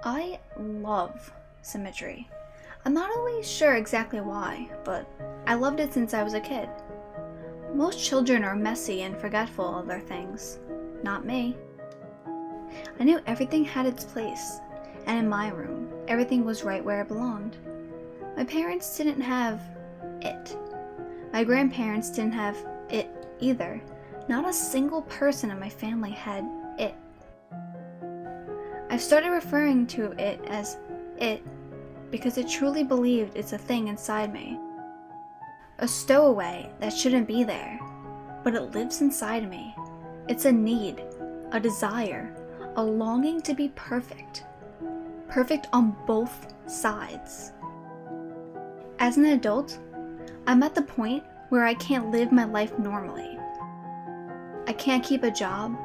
I love Symmetry. I'm not always sure exactly why, but I loved it since I was a kid. Most children are messy and forgetful of their things. Not me. I knew everything had its place, and in my room, everything was right where it belonged. My parents didn't have it. My grandparents didn't have it either. Not a single person in my family had it. I've started referring to it as it because it truly believed it's a thing inside me. A stowaway that shouldn't be there, but it lives inside me. It's a need, a desire, a longing to be perfect. Perfect on both sides. As an adult, I'm at the point where I can't live my life normally. I can't keep a job.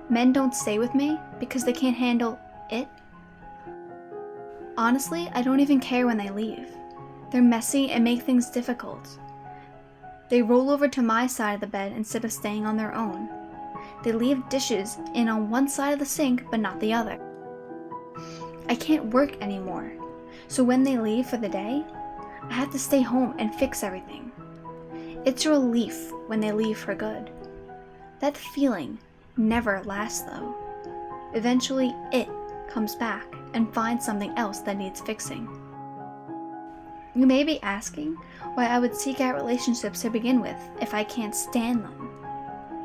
Men don't stay with me because they can't handle it. Honestly, I don't even care when they leave. They're messy and make things difficult. They roll over to my side of the bed instead of staying on their own. They leave dishes in on one side of the sink but not the other. I can't work anymore, so when they leave for the day, I have to stay home and fix everything. It's a relief when they leave for good. That feeling never lasts though. Eventually it comes back and finds something else that needs fixing. You may be asking why I would seek out relationships to begin with if I can't stand them.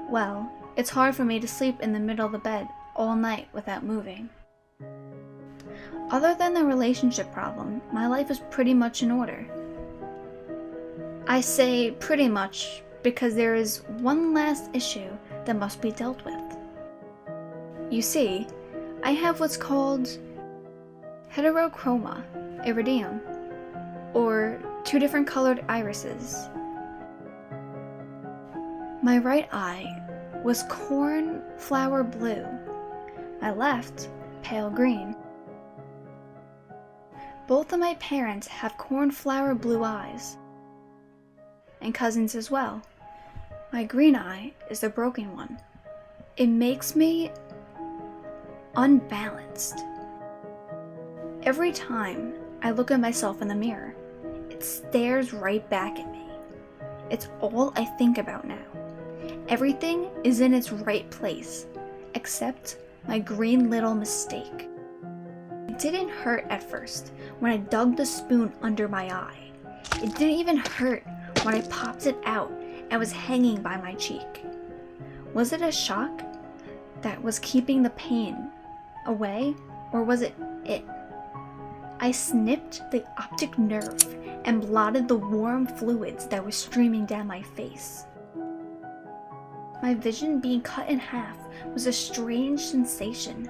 Well, it's hard for me to sleep in the middle of the bed all night without moving. Other than the relationship problem, my life is pretty much in order. I say pretty much because there is one last issue that must be dealt with. You see, I have what's called heterochroma iridium, or two different colored irises. My right eye was cornflower blue, my left pale green. Both of my parents have cornflower blue eyes, and cousins as well. My green eye is the broken one. It makes me unbalanced. Every time I look at myself in the mirror, it stares right back at me. It's all I think about now. Everything is in its right place, except my green little mistake. It didn't hurt at first when I dug the spoon under my eye. It didn't even hurt when I popped it out and was hanging by my cheek. Was it a shock that was keeping the pain away, or was it? I snipped the optic nerve and blotted the warm fluids that were streaming down my face. My vision being cut in half was a strange sensation.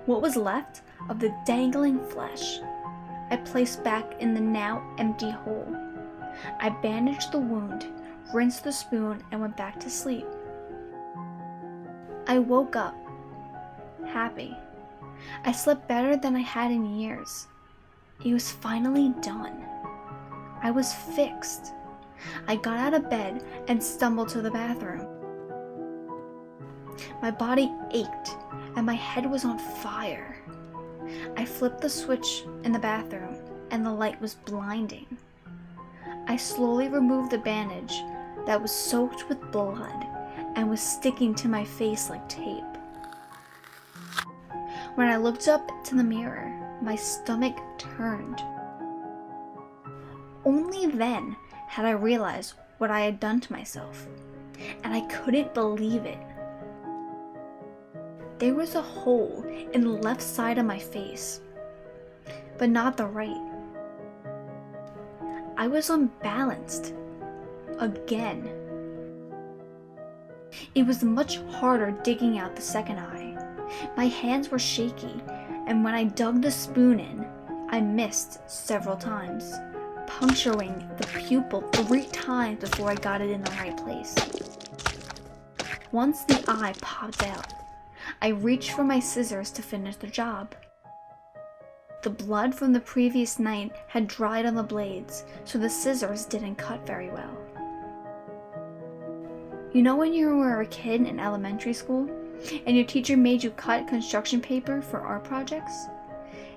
What was left of the dangling flesh, I placed back in the now empty hole. I bandaged the wound, rinsed the spoon, and went back to sleep. I woke up, happy. I slept better than I had in years. It was finally done. I was fixed. I got out of bed and stumbled to the bathroom. My body ached and my head was on fire. I flipped the switch in the bathroom and the light was blinding. I slowly removed the bandage that was soaked with blood and was sticking to my face like tape. When I looked up to the mirror, my stomach turned. Only then had I realized what I had done to myself, and I couldn't believe it. There was a hole in the left side of my face, but not the right. I was unbalanced. Again. It was much harder digging out the second eye. My hands were shaky, and when I dug the spoon in, I missed several times, puncturing the pupil 3 times before I got it in the right place. Once the eye popped out, I reached for my scissors to finish the job. The blood from the previous night had dried on the blades, so the scissors didn't cut very well. You know when you were a kid in elementary school And your teacher made you cut construction paper for art projects?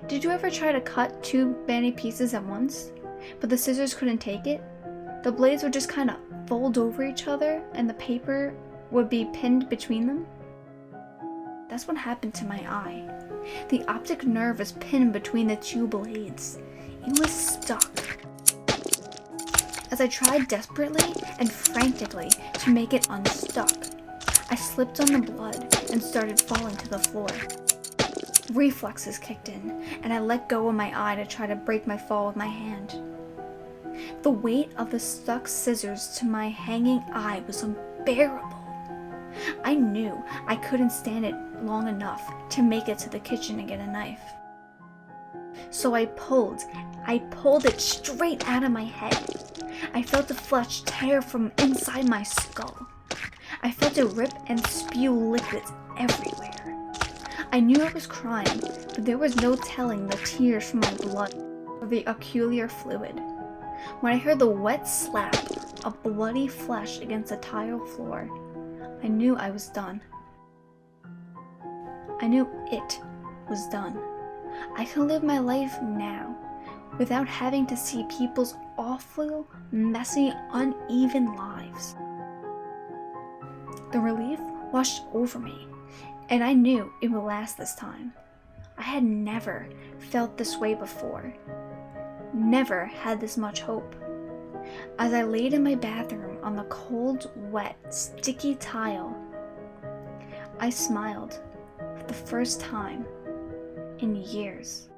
Did you ever try to cut too many pieces at once, but the scissors couldn't take it? The blades would just kind of fold over each other and the paper would be pinned between them? That's what happened to my eye. The optic nerve was pinned between the two blades. It was stuck. As I tried desperately and frantically to make it unstuck, I slipped on the blood and started falling to the floor. Reflexes kicked in, and I let go of my eye to try to break my fall with my hand. The weight of the stuck scissors to my hanging eye was unbearable. I knew I couldn't stand it long enough to make it to the kitchen and get a knife. So I pulled it straight out of my head. I felt the flesh tear from inside my skull. I felt it rip and spew liquids everywhere. I knew I was crying, but there was no telling the tears from my blood or the ocular fluid. When I heard the wet slap of bloody flesh against the tile floor, I knew I was done. I knew it was done. I could live my life now without having to see people's awful, messy, uneven lives. The relief washed over me, and I knew it would last this time. I had never felt this way before. Never had this much hope. As I laid in my bathroom on the cold, wet, sticky tile, I smiled for the first time in years.